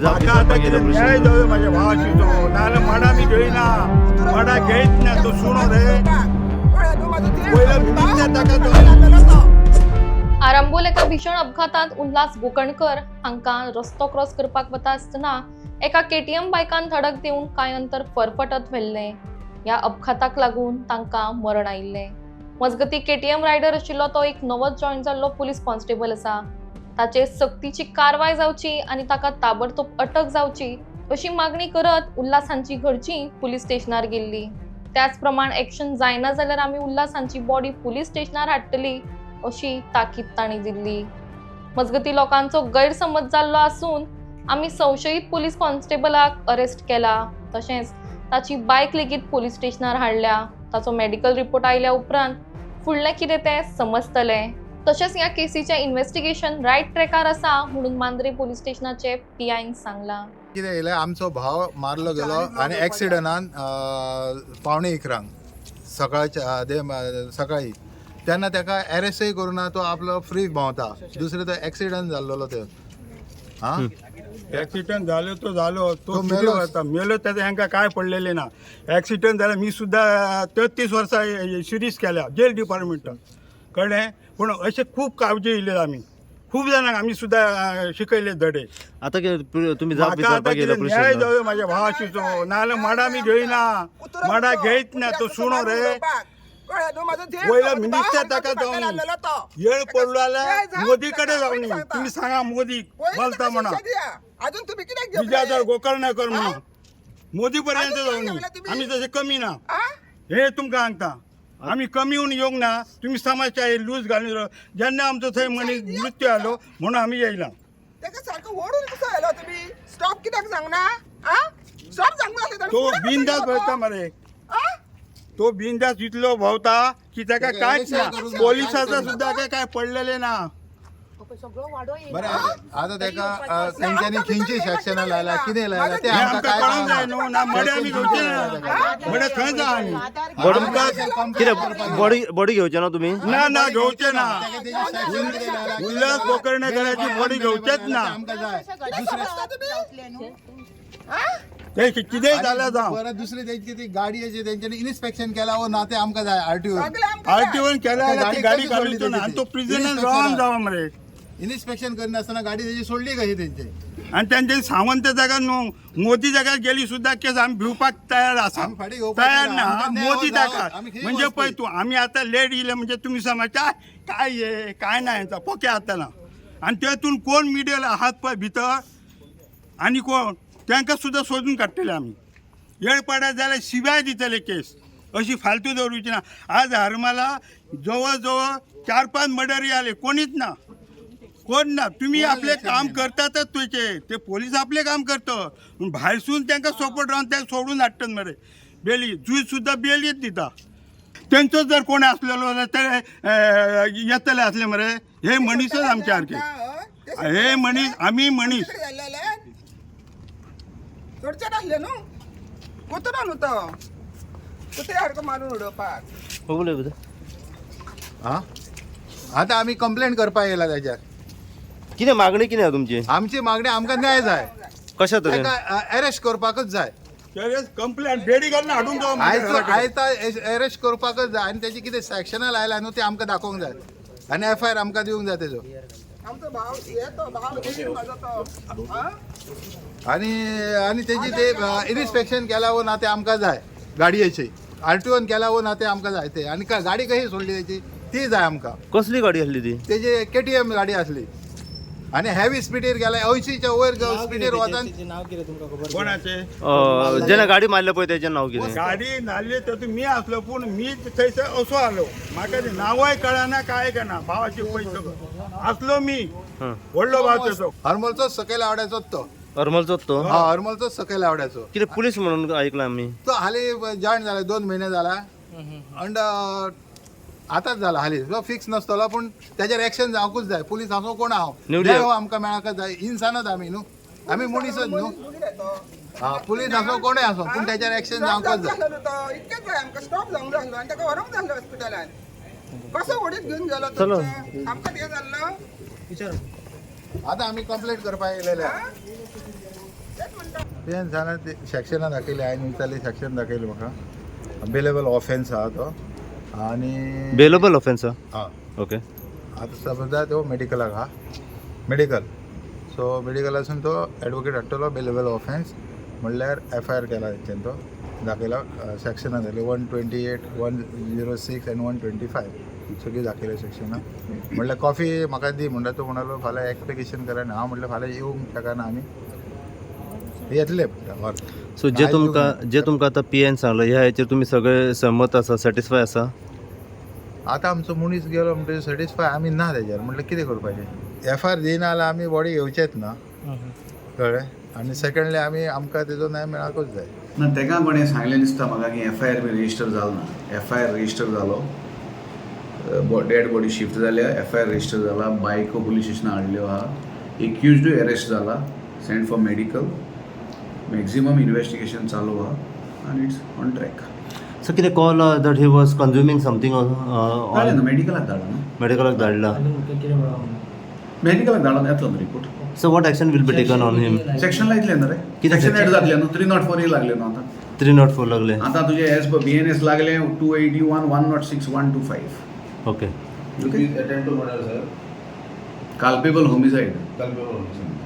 न्याय जाऊ माझ्या भावाशी तो नाला माडा मी घेईना माडा घेत ना तो सुनो रे आरंबोल एका भीषण अपघातात उल्हास गोकणकर हांका रस्तो क्रॉस करपाक वता आसतना एका केटीएम बायकान धडक देऊन कांय अंतर फरफटत व्हेल्ले। या अपघाताक लागून तांकां मरण आयिल्ले। मजगती केटीएम रायडर आशिल्लो तो एक नवोच जॉईन जाल्लो पुलीस कॉन्स्टेबल आसा। ताचे सक्तीची कारवाय जावची आणि ताका ताबडतोब अटक जावची अशी मागणी करत उल्हासांची घरची पुलीस स्टेशनार गेल्ली। त्याच प्रमाण एक्शन जायना जाल्यार आमी उल्हासांची बॉडी पुलीस स्टेशनार हाडटली अशी ताकीद ताणी दिल्ली। मजगती लोकांचो गैरसमज जाल्लो आसून आमी संशयित पुलीस कॉन्स्टेबलाक अरेस्ट केला, तशेंच ताची बायक लेगीत पुलीस स्टेशनार हाडल्या। ताचो मेडिकल रिपोर्ट आयल्या उपरांत फुडलें कितें तें समजतलें। तशेंच ह्या केसीचे इन्व्हेस्टिगेशन रायट ट्रॅकार आसा म्हणून मांद्रे पुलीस स्टेशनाचे पीआयन सांगला। कितें येयलें आमचो भाव मारलो गेलो आनी एक्सिडंटान पावणे 11 सकाळी तेन्ना ताका अरेस्टय करुना तो आपलो फ्री भोंवता। दुसरे तो एक्सिडंट जाल्लो तो ऍक्सिडेंट झालो तो झालो तो मेलो आता मेलो त्याचं हांकां काय पडलेले ना। ऍक्सिडेंट झाला मी सुद्धा 33 वर्सां सिरीज केल्या जेल डिपार्टमेंटान कळ्ळें, पूण अशे खूब काळजी येयले आमी खूब जाणांक आमी सुद्धा शिकयले धडे। आता तुम्ही जाप विचारपाक गेले न्याय जाऊ माझ्या भावाशी तो नाल्या माडा मी घेईना माडा घेत ना तो सुनो रे वयला मिनिस्टर ताका जाऊन येळ पडलो जाल्यार मोदी कडे जाऊन तुम्ही सांगा मोदी बोलता म्हणा विजयाधर गोकर्णकर म्हणून मोदी पर्यंत जाऊन आम्ही तसे कमी ना हे तुमकां सांगता। आम्ही कमी होऊन येऊंक ना, तुम्ही समाजच्या लूज घालून जेन्ना आमचो थंय मनीस मृत्यू आलो म्हणून आम्ही येयला तो बिंदास भोवता मरे तो बिंदास इतलो भोवता की ताका कांयच ना, पोलिसाचा सुद्धा काय पडलेले ना। बरें आतां ताका तेंच्यांनी खंयची सेक्शनां लायला कितें लायला ते आमकां कळोंक जाय न्हू ना मडे आमी घेवचे ना मडे थंय जा आमी कितें बॉडी घेवचे ना तुम्ही ना घेवचे ना उल्हास गोकर्णकराची बॉडी घेवचेच ना। ते कितेंय जाल्यार जावं बरं दुसरी तेंची ती गाडयेची तेंच्यांनी इन्स्पेक्शन केला वो ना ते आमकां जाय आरटीओन केल्या ती गाडी काडूची ना आनी तो प्रिजनर रावन जावं मरे। इन्स्पेक्शन करनासतना गाडी तेजी सोडली कशी तेंचे आणि त्यांचे सावंत जागा न्हू मोदी जागा गेली सुद्धा केस आम्ही भिवपाक तयार आसा तयार ना मोदी जागा म्हणजे पळय तूं आमी आतां लेट येयले म्हणजे तुमी समजता काय हे काय ना यांचा पोके आतां आणि तेतून कोण मिडियल आहात पळय भितर आनी कोण तांकां सुद्धा सोदून काडटले आमी येळ पडत जाल्यार शिवाय दितले केस अशी फालतू दवरूची ना। आज हरमाला जवळ जवळ 4-5 मर्डर आले कोणीच ना कोण ना। तुम्ही आपले काम करतातच तुझे ते पोलीस आपले काम करतात भायरसून तांकां सपोर्ट रावन ते सोडून हाडटात मरे बेली जुय सुद्धा बेलीच दिता। तेंचो जर कोण आसलेलो जाल्यार ते येतले असले मरे हे मनीसच आमचे सारके हे मनीस आमी मनीस आतां आमी कंप्लेंट करपाक येयला ताच्यार कितें मागणी कितें आहा तुमची आमची मागणी आमकां न्याय जाय कशा तरेन अरेस्ट करपाकच जाय कंप्लेंट बेडी घालून हाडून जावं आयता अरेस्ट करपाकच जाय आनी तेजी कितें सेक्शनां लायला न्हू ते आमकां दाखोवंक जाय आनी FIR आमकां दिवंक जाय तेजो आनी तेजी ते इन्स्पेक्शन केला वो ना ते आमकां जाय गाडयेची आरटीओन केला वो ना ते आमकां जाय ते आनी गाडी कशी सोडली तेजी ती जाय आमकां। कसली गाडी आसली ती तेजी KTM गाडी आसली आनी हेवी स्पिडीर गेला 80च्या वयर स्पिडीर वता कोणाचे जेणे गाडी मारल्या पळय तेचें नांव कितें गाडी नाल्ली तर मी असलो पूण मी थंयसर असो आलो म्हाका ते नांवय कळना काय कळना भावाचे पयसो असलो मी व्हडलो भाव तसो हरमलचो सकयल आवड्याचो तो हरमलचो तो हरमलचो सकयल आवड्याचो कितें पुलीस म्हणून ऐकला आमी तो हाली जॉईन जाला 2 महिने जाला अंड आतांच जाला हाली तो फिक्स नसतलो पूण तेजेर एक्शन जावंकूच जाय। पुलीस असो कोण हांव आमकां मेळाकच जाय इन्सानच आमी न्हू आमी मनीसच न्हू पुलीस असो कोणूय असो पूण तेजेर एक्शन जावंकच जाय। आतां आमी कंप्लेंट करपाक येयलेले तें जाल्यार ते सेक्शनां दाखयली हांवें विचारली सेक्शन दाखयली म्हाका बेलेबल ऑफेन्स आहा तो आनी बेलेबल ऑफेन्स हय ओके. आतां समजा तो मेडिकलाक आहा मेडिकल सो मेडिकलासून तो एडवोकेट हाडटलो बेलेबल ऑफेन्स म्हणल्यार FIR केला तेंच्यान तो दाखयला सेक्शनां जाली 128, 106 आनी 125 सगळी दाखयल्या सेक्शनां म्हणल्यार कॉफी म्हाका दी म्हणटा तो म्हणालो फाल्यां एप्लिकेशन करा आनी हांव म्हणल्यार फाल्यां येवंक शकना आमी येतले म्हणटा सो जे तुमकां आतां PN सांगलं ह्या हेचेर तुमी सगळे सहमत आसा सॅटिस्फाय आसा? आतां आमचो मनीस गेलो म्हणटकीर सॅटिस्फाय आमी ना तेजेर म्हटल्यार कितें करपाचें FIR दिना जाल्यार आमी बॉडी घेवचेच ना कळ्ळें आनी सेकंडली आमी आमकां तेजो न्याय मेळाकूच जाय ना तेका कोणें सांगलें दिसता म्हाका की FIR बी रजिस्टर जालो ना FIR रजिस्टर जालो डेड बॉडी शिफ्ट जाल्या FIR रजिस्टर जाला बायको पुलीस स्टेशनां हाडल्यो आहा एक्युज्डूय अरेस्ट जाला send for medical maximum investigation चालू आहा आनी इट्स ऑन ट्रॅक. सो कितें call that he was consuming something धाडलें ना मेडिकलाक धाडला ना मेडिकलाक धाडला. मेडिकलाक धाडला येतलो ना report. So what action will be taken on him? सेक्शनला येतले ना रे कितें सेक्शन एड जातले न्हू 304 लागले न्हू आतां 304 लागले. आतां तुजे एज पर BNS लागले 281, 106, 125. ओके. काल्पेबल होमिसाइड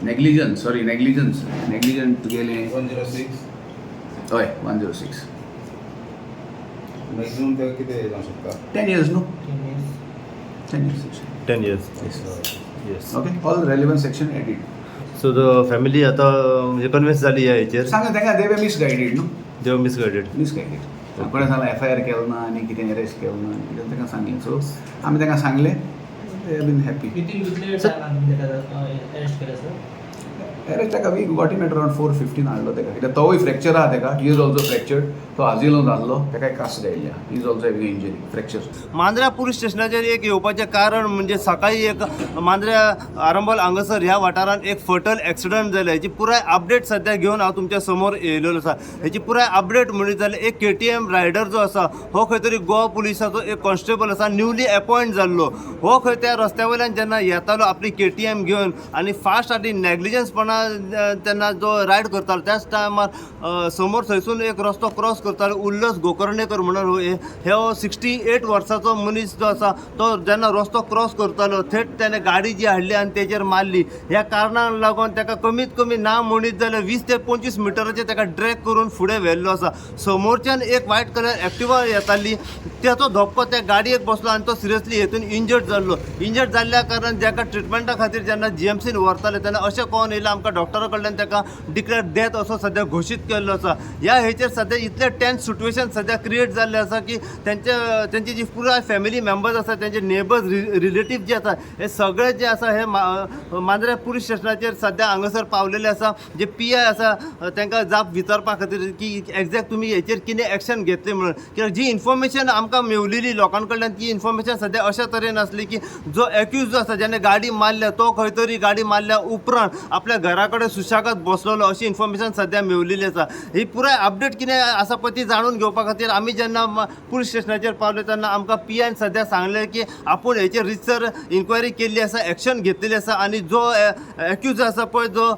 नेग्लिजन्स नेग्लिजंट गेले 106 हय 106 मॅक्झिमम तेका कितें जावंक शकता 10 years न्हू 10 years 10 years. Yes okay all relevant section added. So the family आतां म्हणजे कन्विन्स जाली ह्या हेचेर? सांगा तेका दे वे मिसगायडेड न्हू दे वर मिसगायडेड. कोणें सांगलें FIR केलो ना आनी कितें अरेस्ट केलो ना कितें तेका सांगलें सो आमी तेका सांगलें they have been happy. Arrest तेका we got in at around 4:15 हाडलो तेका कित्याक तोवूय फ्रॅक्चर आहा तेका ही इज ऑल्सो फ्रॅक्चर्ड तो आजिलो जाल्लो तेका कास्ट गायल्ल्या he is also having injury fracture. मांद्र्या पुलीस स्टेशनाचेर एक येवपाचें कारण म्हणजे सकाळी एक मांद्र्या आरंबोल हांगासर ह्या वाठारांत एक फटल एक्सिडंट जालें हेची पुराय अपडेट सद्या घेवन हांव तुमच्या समोर येयलेलो आसा. हेची पुराय अपडेट म्हणली जाल्यार एक KTM रायडर जो आसा हो खंय तरी गोवा पुलिसाचो एक कॉन्स्टेबल आसा न्यूली अपॉयंट जाल्लो हो खंय त्या रस्त्या वयल्यान जेन्ना येतालो आपली KTM घेवन आनी फास्ट आनी नॅग्लिजन्सपणा तेन्ना जो रायड करतालो त्याच टायमार समोर थंयसून एक रस्तो क्रॉस करतालो उल्हास गोकर्णेकर म्हणून हे 68 वर्साचो मनीस जो आसा तो जेन्ना रस्तो क्रॉस करतालो थेट त्याने गाडी जी हाडली आनी तेजेर मारली. ह्या कारणाक लागून ताका कमीत कमी ना म्हणीत जाल्यार 20 ते 25 मिटराचेर ताका ड्रॅग करून फुडें व्हेल्लो आसा. समोरच्यान एक व्हायट कलर एक्टिवा येताली त्याचो धपको त्या गाडयेक बसलो आनी तो सिरियसली हेतून इंजर्ड जाल्लो. इंजर्ड जाल्ल्या कारणान जाका ट्रिटमेंटा खातीर जेन्ना GMCन व्हरताले तेन्ना अशें कोण येयलें आमकां डॉक्टरा कडल्यान ताका डिक्लेअर डेथ असो सद्या घोशीत केल्लो आसा. ह्या हेचेर सद्या इतलें टेन्स सिट्युएशन सद्या क्रिएट जाल्लें आसा की त्यांची जी पुराय फॅमिली मेंबर्स आसा त्यांचे नेबर्स रिलेटिव्ह जे आसा हे सगळे जे आसा हे मांद्र्या पुलीस स्टेशनाचेर सद्या हांगासर पावलेले आसा. जे PI आसा तांकां जाप विचारपा खातीर की एक्झॅक्ट तुमी हेचेर कितें एक्शन घेतली म्हणून कित्याक जी इन्फॉर्मेशन आमकां मेवलेली लोकां कडल्यान ती इन्फॉर्मेशन सद्या अशा तरेन आसली की जो एक्यूज जो आसा जेणे गाडी मारल्या तो खंय तरी गाडी मारल्या उपरांत आपल्या घरा कडेन सुशागत बसलेलो अशी इन्फॉर्मेशन सद्या मेवलेली आसा. ही पुराय अपडेट कितें आसा पळय ती जाणून घेवपा खातीर आमी जेन्ना पुलीस स्टेशनाचेर पावले तेन्ना आमकां PIन सद्या सांगलें की आपूण हेचेर रितसर इन्क्वायरी केल्ली आसा एक्शन घेतलेली आसा आनी जो एक्यूज आसा पळय जो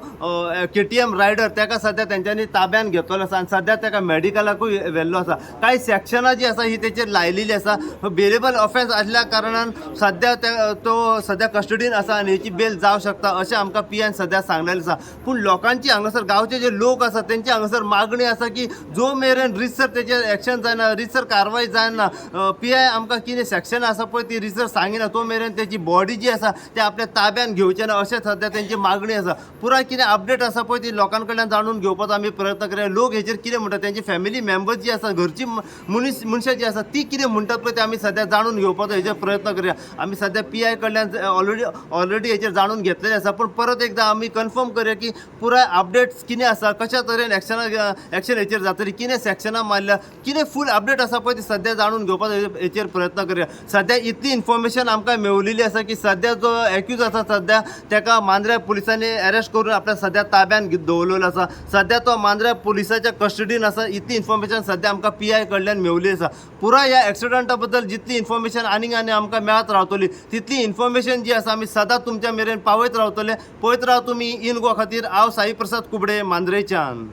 KTM रायडर ताका सद्या तेंच्यांनी ताब्यान घेतलेलो आसा आनी सद्या ताका मेडिकलाकूय व्हेल्लो आसा. कांय सेक्शनां जी आसा ही तेचेर लायलेली आसा. बेलेबल ऑफेन्स आसल्या कारणान सद्या तो सद्या कस्टडीन आसा आनी हेची बेल जावंक शकता अशें आमकां PIन सद्या सांगलेलें आसा. पूण लोकांची हांगासर गांवचे जे लोक आसा तेंची हांगासर मागणी आसा की जो मेरेन रितसर तेचेर एक्शन जायना रितसर कारवाय जायना PI आमकां कितें सेक्शन आसा पळय ती रितसर सांगिना तो मेरेन तेची बॉडी जी आसा ते आपल्या ताब्यान घेवचें ना अशें सद्या तेंची मागणी आसा. पुराय कितें अपडेट आसा पळय ती लोकां कडल्यान जाणून घेवपाचो आमी प्रयत्न करया. लोक हेचेर कितें म्हणटा तेंची फॅमिली मेंबर्स जी आसा घरची मनशां जी आसा ती कितें म्हणटात पळय ते आमी सद्या जाणून घेवपाचो हेचेर प्रयत्न करया. आमी सद्या PI कडल्यान ऑलरेडी हेचेर जाणून घेतलेलें आसा पूण परत एकदां आमी कन्फर्म करया की पुराय अपडेट्स कितें आसा कशा तरेन एक्शन हेचेर जातली कितें सेक्शनां मारल्या कितें फूल अपडेट आसा पळय ती सद्या जाणून घेवपाचो हेचेर प्रयत्न करया. सद्या इतली इन्फॉर्मेशन आमकां मेवलेली आसा की सद्या जो एक्यूज आसा सद्या ताका मांद्र्या पुलिसांनी अरेस्ट करून आपल्या सद्या ताब्यान दवरलेलो आसा. सद्या तो मांद्र्या पुलिसाच्या कस्टडीन आसा. इतली इन्फॉर्मेशन सद्या आमकां PI कडल्यान मेवली आसा. पुराय ह्या एक्सिडंटा बद्दल जितली इन्फॉर्मेशन आनी आमकां मेळत रावतली तितली इन्फॉर्मेशन जी आसा आमी सदांच तुमच्या मेरेन पावयत रावतले. पळयत राव तुमी इन गोवा खातीर हांव साई प्रसाद कुबडे मांद्रेच्यान.